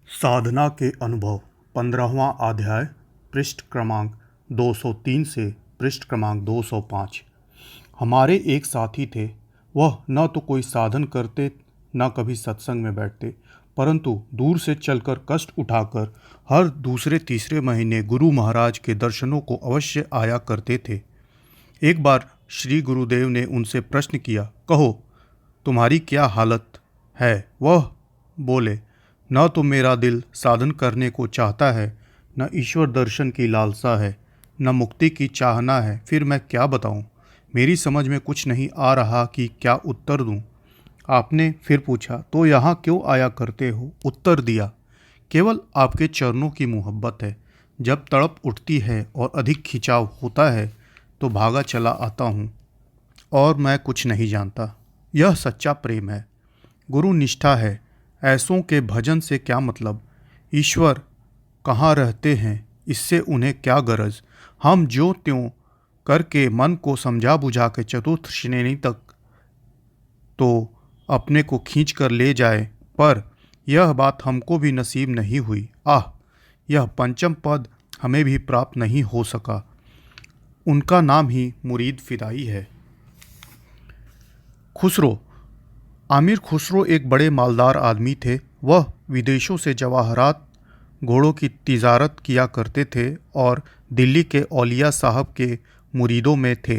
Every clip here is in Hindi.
साधना के अनुभव 15वां अध्याय पृष्ठ क्रमांक 203 से पृष्ठ क्रमांक 205। हमारे एक साथी थे। वह न तो कोई साधन करते न कभी सत्संग में बैठते, परंतु दूर से चलकर कष्ट उठाकर हर दूसरे तीसरे महीने गुरु महाराज के दर्शनों को अवश्य आया करते थे। एक बार श्री गुरुदेव ने उनसे प्रश्न किया, कहो तुम्हारी क्या हालत है? वह बोले, न तो मेरा दिल साधन करने को चाहता है, न ईश्वर दर्शन की लालसा है, न मुक्ति की चाहना है। फिर मैं क्या बताऊं? मेरी समझ में कुछ नहीं आ रहा कि क्या उत्तर दूं। आपने फिर पूछा, तो यहाँ क्यों आया करते हो? उत्तर दिया, केवल आपके चरणों की मोहब्बत है। जब तड़प उठती है और अधिक खिंचाव होता है तो भागा चला आता हूँ, और मैं कुछ नहीं जानता। यह सच्चा प्रेम है, गुरु निष्ठा है। ऐसों के भजन से क्या मतलब? ईश्वर कहाँ रहते हैं, इससे उन्हें क्या गरज? हम जो त्यों करके मन को समझा बुझा के चतुर्थ श्रेणी तक तो अपने को खींच कर ले जाए, पर यह बात हमको भी नसीब नहीं हुई। आह, यह पंचम पद हमें भी प्राप्त नहीं हो सका। उनका नाम ही मुरीद फिदाई है। खुसरो। आमिर खुसरो एक बड़े मालदार आदमी थे। वह विदेशों से जवाहरात घोड़ों की तिजारत किया करते थे और दिल्ली के औलिया साहब के मुरीदों में थे।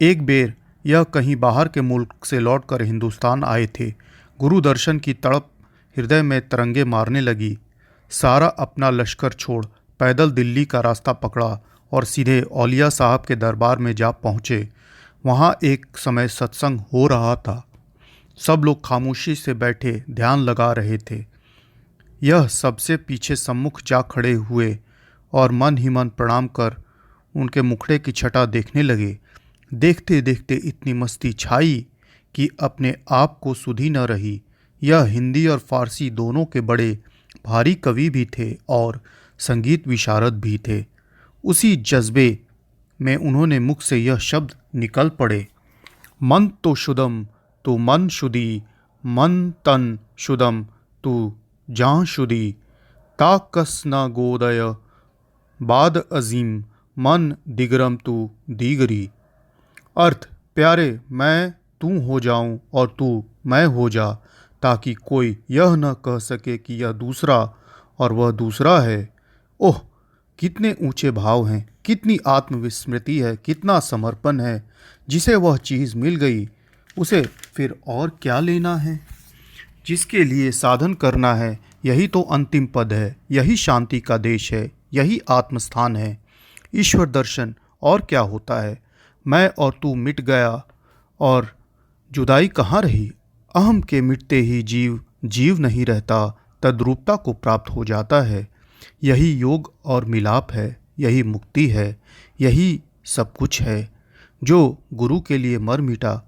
एक बेर यह कहीं बाहर के मुल्क से लौटकर हिंदुस्तान आए थे। गुरु दर्शन की तड़प हृदय में तरंगे मारने लगी। सारा अपना लश्कर छोड़ पैदल दिल्ली का रास्ता पकड़ा और सीधे औलिया साहब के दरबार में जा पहुँचे। वहाँ एक समय सत्संग हो रहा था। सब लोग खामोशी से बैठे ध्यान लगा रहे थे। यह सबसे पीछे सम्मुख जा खड़े हुए और मन ही मन प्रणाम कर उनके मुखड़े की छटा देखने लगे। देखते देखते इतनी मस्ती छाई कि अपने आप को सुधी न रही। यह हिंदी और फारसी दोनों के बड़े भारी कवि भी थे और संगीत विशारद भी थे। उसी जज्बे में उन्होंने मुख से यह शब्द निकल पड़े, मन तो शुदम तू मन शुदी, मन तन शुदम तू जाँ शुदी, ताकस न गोदय बाद अजीम, मन दिगरम तू दीगरी। अर्थ, प्यारे मैं तू हो जाऊं और तू मैं हो जा, ताकि कोई यह न कह सके कि यह दूसरा और वह दूसरा है। ओह, कितने ऊंचे भाव हैं, कितनी आत्मविस्मृति है, कितना समर्पण है। जिसे वह चीज़ मिल गई उसे फिर और क्या लेना है? जिसके लिए साधन करना है, यही तो अंतिम पद है, यही शांति का देश है, यही आत्मस्थान है, ईश्वर दर्शन। और क्या होता है? मैं और तू मिट गया और जुदाई कहाँ रही? अहम के मिटते ही जीव जीव नहीं रहता, तद्रूपता को प्राप्त हो जाता है। यही योग और मिलाप है, यही मुक्ति है, यही सब कुछ है। जो गुरु के लिए मर मिटा,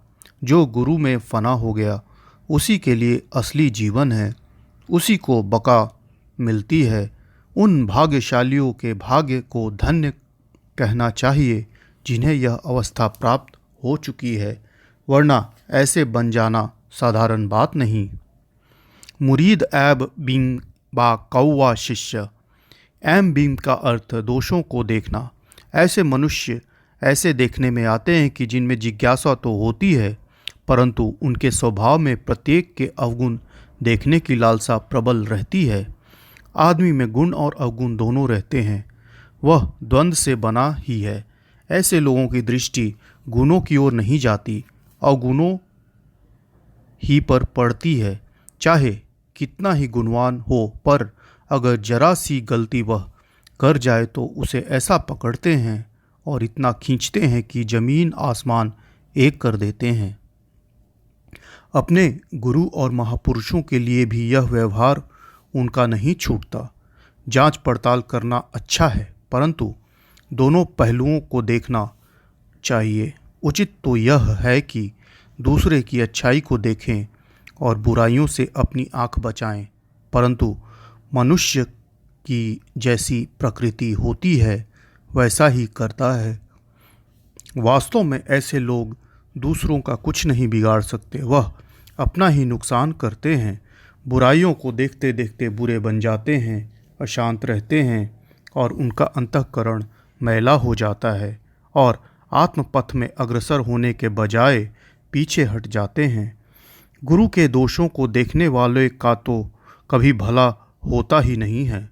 जो गुरु में फना हो गया, उसी के लिए असली जीवन है, उसी को बका मिलती है। उन भाग्यशालियों के भाग्य को धन्य कहना चाहिए जिन्हें यह अवस्था प्राप्त हो चुकी है, वरना ऐसे बन जाना साधारण बात नहीं। मुरीद ऐब बिंग बा कौवा शिष्य। एम बीम का अर्थ दोषों को देखना। ऐसे मनुष्य ऐसे देखने में आते हैं कि जिनमें जिज्ञासा तो होती है, परंतु उनके स्वभाव में प्रत्येक के अवगुण देखने की लालसा प्रबल रहती है। आदमी में गुण और अवगुण दोनों रहते हैं, वह द्वंद्व से बना ही है। ऐसे लोगों की दृष्टि गुणों की ओर नहीं जाती, अवगुणों ही पर पड़ती है। चाहे कितना ही गुणवान हो, पर अगर जरा सी गलती वह कर जाए तो उसे ऐसा पकड़ते हैं और इतना खींचते हैं कि जमीन आसमान एक कर देते हैं। अपने गुरु और महापुरुषों के लिए भी यह व्यवहार उनका नहीं छूटता। जांच पड़ताल करना अच्छा है, परंतु दोनों पहलुओं को देखना चाहिए। उचित तो यह है कि दूसरे की अच्छाई को देखें और बुराइयों से अपनी आँख बचाएं, परंतु मनुष्य की जैसी प्रकृति होती है वैसा ही करता है। वास्तव में ऐसे लोग दूसरों का कुछ नहीं बिगाड़ सकते, वह अपना ही नुकसान करते हैं। बुराइयों को देखते देखते बुरे बन जाते हैं, अशांत रहते हैं और उनका अंतःकरण मैला हो जाता है और आत्मपथ में अग्रसर होने के बजाय पीछे हट जाते हैं। गुरु के दोषों को देखने वाले का तो कभी भला होता ही नहीं है।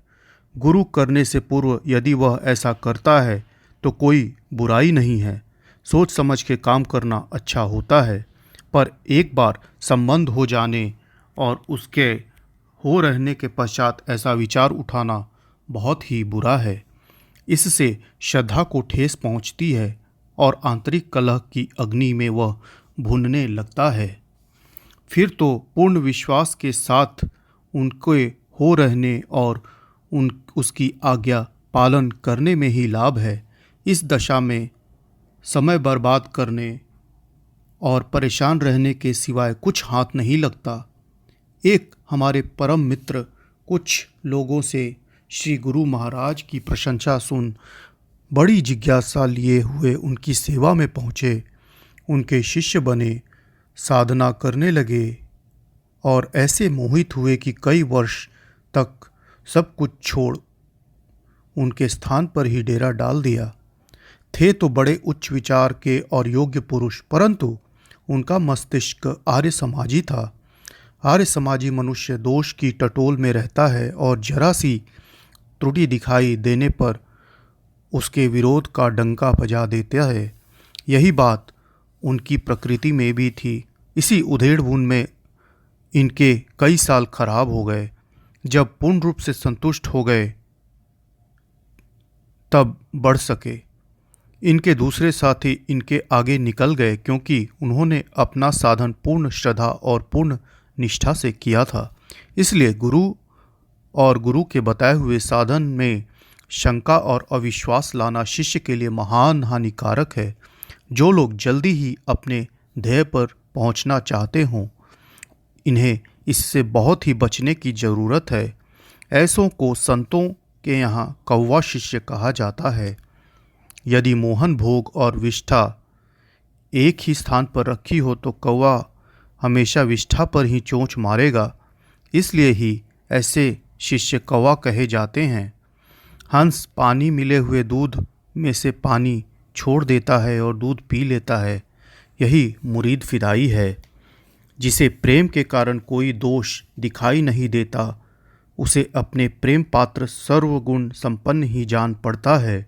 गुरु करने से पूर्व यदि वह ऐसा करता है तो कोई बुराई नहीं है। सोच समझ के काम करना अच्छा होता है, पर एक बार संबंध हो जाने और उसके हो रहने के पश्चात ऐसा विचार उठाना बहुत ही बुरा है। इससे श्रद्धा को ठेस पहुंचती है और आंतरिक कलह की अग्नि में वह भुनने लगता है। फिर तो पूर्ण विश्वास के साथ उनके हो रहने और उसकी आज्ञा पालन करने में ही लाभ है। इस दशा में समय बर्बाद करने और परेशान रहने के सिवाय कुछ हाथ नहीं लगता। एक हमारे परम मित्र कुछ लोगों से श्री गुरु महाराज की प्रशंसा सुन बड़ी जिज्ञासा लिए हुए उनकी सेवा में पहुँचे, उनके शिष्य बने, साधना करने लगे और ऐसे मोहित हुए कि कई वर्ष तक सब कुछ छोड़ उनके स्थान पर ही डेरा डाल दिया। थे तो बड़े उच्च विचार के और योग्य पुरुष, परंतु उनका मस्तिष्क आर्य समाजी था। आर्य समाजी मनुष्य दोष की टटोल में रहता है और जरा सी त्रुटि दिखाई देने पर उसके विरोध का डंका बजा देता है। यही बात उनकी प्रकृति में भी थी। इसी उधेड़-बुन में इनके कई साल खराब हो गए। जब पूर्ण रूप से संतुष्ट हो गए तब बढ़ सके। इनके दूसरे साथी इनके आगे निकल गए क्योंकि उन्होंने अपना साधन पूर्ण श्रद्धा और पूर्ण निष्ठा से किया था। इसलिए गुरु के बताए हुए साधन में शंका और अविश्वास लाना शिष्य के लिए महान हानिकारक है। जो लोग जल्दी ही अपने ध्येय पर पहुंचना चाहते हों, इन्हें इससे बहुत ही बचने की ज़रूरत है। ऐसों को संतों के यहाँ कौवा शिष्य कहा जाता है। यदि मोहन भोग और विष्ठा एक ही स्थान पर रखी हो तो कौवा हमेशा विष्ठा पर ही चोंच मारेगा। इसलिए ही ऐसे शिष्य कौवा कहे जाते हैं। हंस पानी मिले हुए दूध में से पानी छोड़ देता है और दूध पी लेता है। यही मुरीद फिदाई है। जिसे प्रेम के कारण कोई दोष दिखाई नहीं देता, उसे अपने प्रेम पात्र सर्वगुण संपन्न ही जान पड़ता है।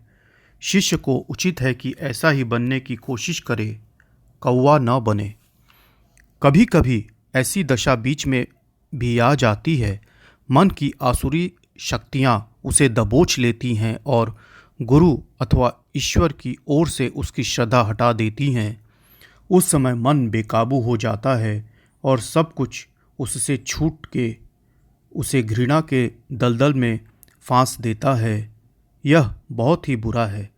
शिष्य को उचित है कि ऐसा ही बनने की कोशिश करे, कौवा न बने। कभी कभी ऐसी दशा बीच में भी आ जाती है। मन की आसुरी शक्तियाँ उसे दबोच लेती हैं और गुरु अथवा ईश्वर की ओर से उसकी श्रद्धा हटा देती हैं। उस समय मन बेकाबू हो जाता है और सब कुछ उससे छूट के उसे घृणा के दलदल में फांस देता है। यह बहुत ही बुरा है।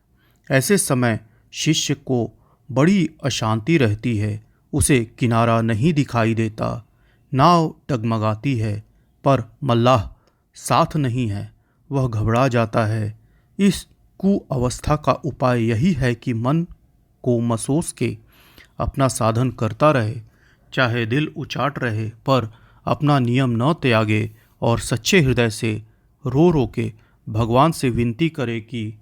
ऐसे समय शिष्य को बड़ी अशांति रहती है। उसे किनारा नहीं दिखाई देता। नाव डगमगाती है पर मल्लाह साथ नहीं है। वह घबरा जाता है। इस कुअवस्था का उपाय यही है कि मन को मसोस के अपना साधन करता रहे, चाहे दिल उचाट रहे, पर अपना नियम न त्यागे और सच्चे हृदय से रो रो के भगवान से विनती करे कि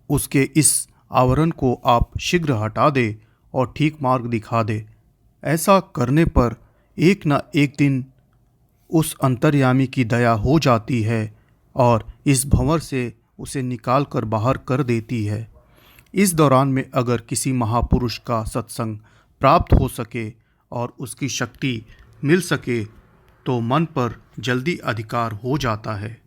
उसके इस आवरण को आप शीघ्र हटा दे और ठीक मार्ग दिखा दे। ऐसा करने पर एक न एक दिन उस अंतर्यामी की दया हो जाती है और इस भंवर से उसे निकाल कर बाहर कर देती है। इस दौरान में अगर किसी महापुरुष का सत्संग प्राप्त हो सके और उसकी शक्ति मिल सके तो मन पर जल्दी अधिकार हो जाता है।